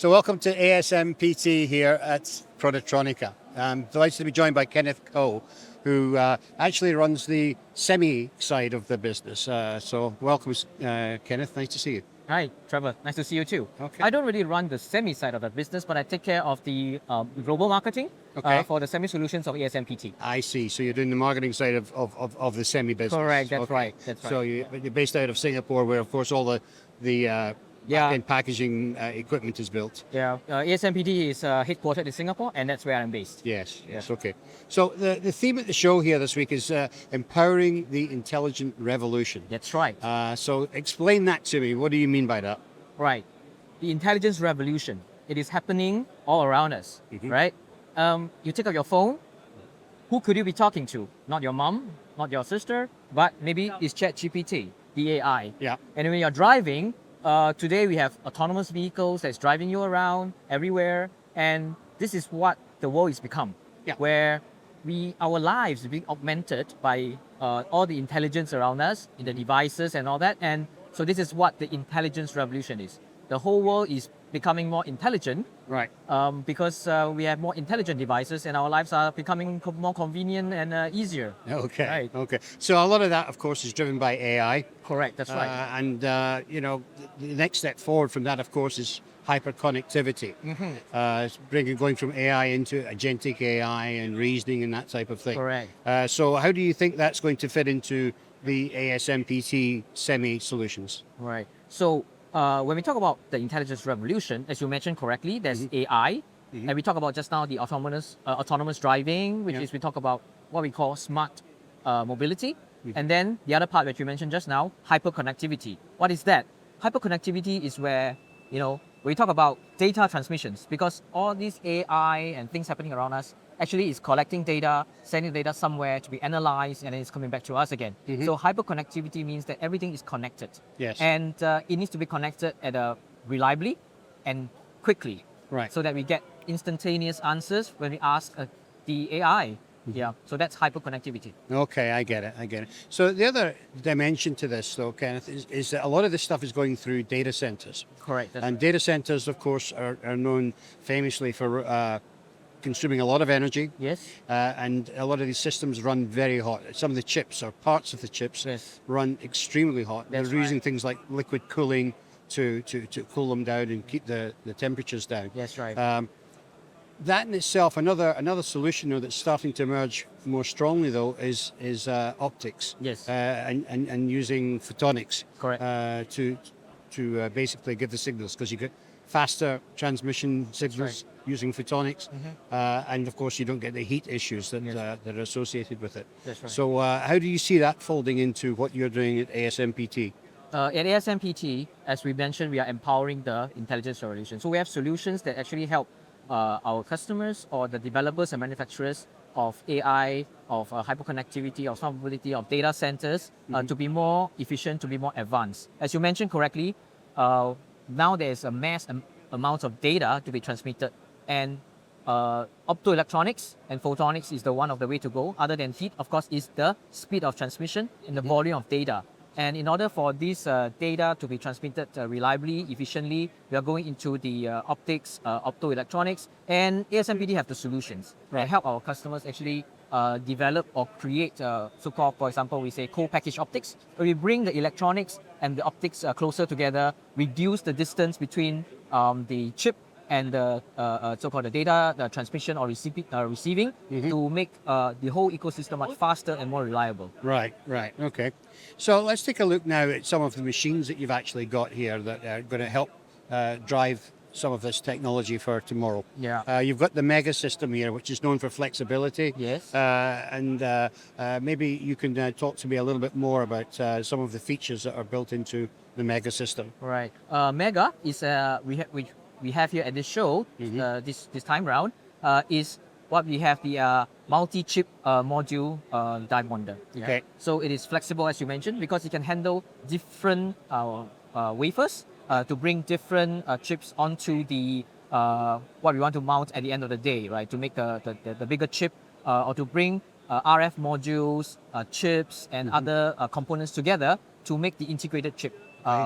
So welcome to ASMPT here at Productronica. I'm delighted to be joined by Kenneth Coe, who actually runs the semi side of the business. So welcome, Kenneth. Nice to see you. Hi, Trevor. Nice to see you too. Okay. I don't really run the semi side of the business, but I take care of the global marketing for the semi solutions of ASMPT. I see. So you're doing the marketing side of the semi business. Correct. That's Okay. right. That's right. So you're based out of Singapore, where of course all the back-end packaging equipment is built. Yeah. ASMPT is headquartered in Singapore, and that's where I'm based. Yes. Okay. So the theme at the show here this week is empowering the intelligent revolution. That's right. So explain that to me. What do you mean by that? Right. The intelligence revolution. It is happening all around us, right? You take up your phone. Who could you be talking to? Not your mom, not your sister, but maybe it's ChatGPT, the AI. Yeah. And when you're driving, today we have autonomous vehicles that's driving you around everywhere, and this is what the world is become. Yeah. Where our lives are being augmented by all the intelligence around us in the devices and all that, and so this is what the intelligence revolution is. The whole world is becoming more intelligent, Right. because we have more intelligent devices, and our lives are becoming more convenient and easier. Okay. Right. Okay. So a lot of that, of course, is driven by AI. Correct. That's right. And the next step forward from that, of course, is hyperconnectivity. Going from AI into agentic AI and reasoning and that type of thing. Correct. So how do you think that's going to fit into the ASMPT semi solutions? Right. So when we talk about the intelligence revolution, as you mentioned correctly, there's AI, and we talk about just now the autonomous driving, which is we talk about what we call smart mobility, and then the other part that you mentioned just now, hyperconnectivity. What is that? Hyperconnectivity is where we talk about data transmissions, because all these AI and things happening around us actually is collecting data, sending data somewhere to be analyzed, and then it's coming back to us again. So hyperconnectivity means that everything is connected. Yes. And it needs to be connected reliably and quickly. Right. So that we get instantaneous answers when we ask the AI. Yeah. So that's hyperconnectivity. Okay, I get it. So the other dimension to this, though, Kenneth, is that a lot of this stuff is going through data centers. Correct. And data centers, of course, are known famously for consuming a lot of energy. Yes. And a lot of these systems run very hot. Some of the chips or parts of the chips run extremely hot. That's They're using things like liquid cooling to cool them down and keep the temperatures down. That's right. That in itself, another solution though that's starting to emerge more strongly though is optics. Yes. And using photonics. Correct. To basically give the signals, because you get faster transmission signals using photonics, and of course you don't get the heat issues that that are associated with it. That's right. So how do you see that folding into what you're doing at ASMPT? At ASMPT, as we mentioned, we are empowering the intelligence revolution. So we have solutions that actually help our customers or the developers and manufacturers of AI, of hyperconnectivity, of smart mobility, of data centers to be more efficient, to be more advanced. As you mentioned correctly, now there's a mass amount of data to be transmitted, and optoelectronics and photonics is the one of the way to go. Other than heat, of course, is the speed of transmission and the volume of data. And in order for this data to be transmitted reliably, efficiently, we are going into the optics, optoelectronics, and ASMPT have the solutions that help our customers actually develop or create so-called, for example, we say co-packaged optics, where we bring the electronics and the optics closer together, reduce the distance between the chip and the so-called the data the transmission or receiving to make the whole ecosystem much faster and more reliable. Right. Okay. So let's take a look now at some of the machines that you've actually got here that are going to help drive some of this technology for tomorrow. Yeah. You've got the MEGA system here, which is known for flexibility. Yes. And maybe you can talk to me a little bit more about some of the features that are built into the MEGA system. Right. MEGA is we have here at this show this time round is what we have the multi-chip module die bonder. Okay. So it is flexible, as you mentioned, because it can handle different wafers to bring different chips onto the what we want to mount at the end of the day, right? To make the bigger chip or to bring RF modules, chips, and other components together to make the integrated chip.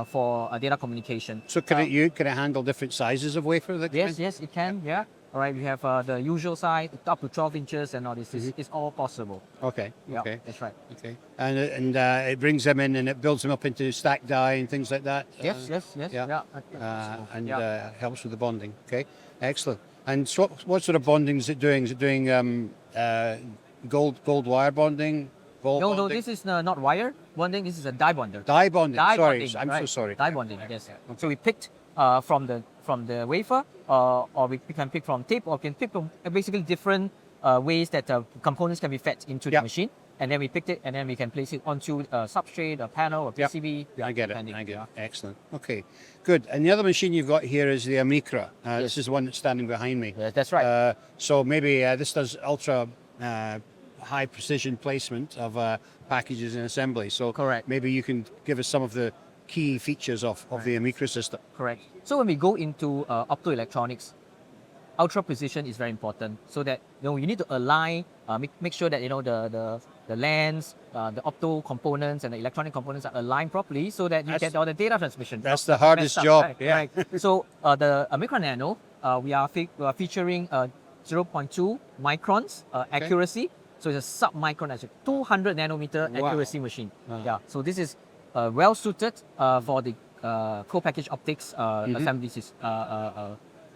for data communication. So can it handle different sizes of wafer? That Yes, yes, it can. Yeah. All right. We have the usual size up to 12 inches and all this. It's all possible. Okay. Yeah, Okay. that's right. Okay. And it brings them in and it builds them up into stacked die and things like that. Yes, yes, yes. Yeah. Yeah. And helps with the bonding. Okay. Excellent. And so what sort of bonding is it doing? Is it doing gold wire bonding? Ball No, bonding? this is not wire bonding. This is a die bonder. Die bonding. Die Sorry, bonding, I'm so right. sorry. Die bonding. Yes. So we picked from the wafer, or we can pick from tape, or we can pick from basically different ways that components can be fed into the machine. And then we picked it, and then we can place it onto a substrate, a panel, or PCB. I get it. depending. I get it. Excellent. Okay, good. And the other machine you've got here is the AMICRA. This is the one that's standing behind me. Yeah, that's right. So maybe this does ultra high precision placement of packages and assemblies. So Correct. maybe you can give us some of the key features of the AMICRA system. Correct. So when we go into optoelectronics, ultra precision is very important. So that you need to align, make sure that the lens, the opto components, and the electronic components are aligned properly, so that you get all the data transmission. That's the hardest job. Right, Yeah. right. So the AMICRA Nano, we are featuring 0.2 microns accuracy. So it's a sub-micron, actually 200 nanometer accuracy machine. Yeah. So this is well suited for the co-packaged optics assemblies.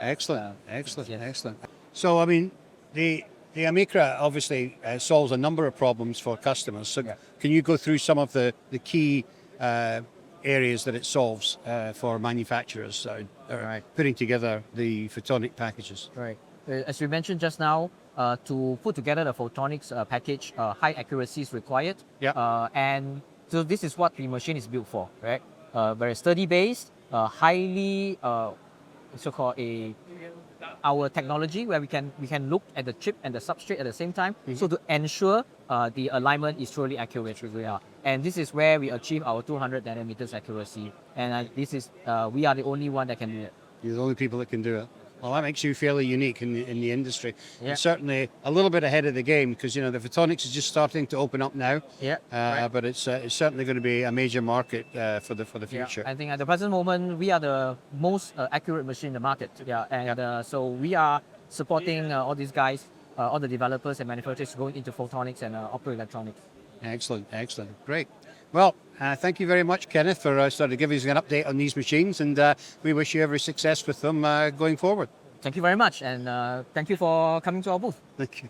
Excellent, excellent, yes. excellent. So, I mean, the AMICRA obviously solves a number of problems for customers. So, can you go through some of the key areas that it solves for manufacturers putting together the photonic packages? Right. As we mentioned just now, to put together the photonics package, high accuracy is required. Yeah. And so this is what the machine is built for, right? Very sturdy based, highly so-called our technology where we can look at the chip and the substrate at the same time. So to ensure the alignment is truly accurate. And this is where we achieve our 200 nanometers accuracy. And this is we are the only one that can do it. You're the only people that can do it. Well, that makes you fairly unique in the industry. Yeah. And certainly a little bit ahead of the game because the photonics is just starting to open up now. Yeah. But it's certainly going to be a major market for the future. I think at the present moment we are the most accurate machine in the market. And so we are supporting all these guys, all the developers and manufacturers going into photonics and optoelectronics. Excellent, excellent, great. Well, thank you very much, Kenneth, for sort of giving us an update on these machines, and we wish you every success with them going forward. Thank you very much, and thank you for coming to our booth. Thank you.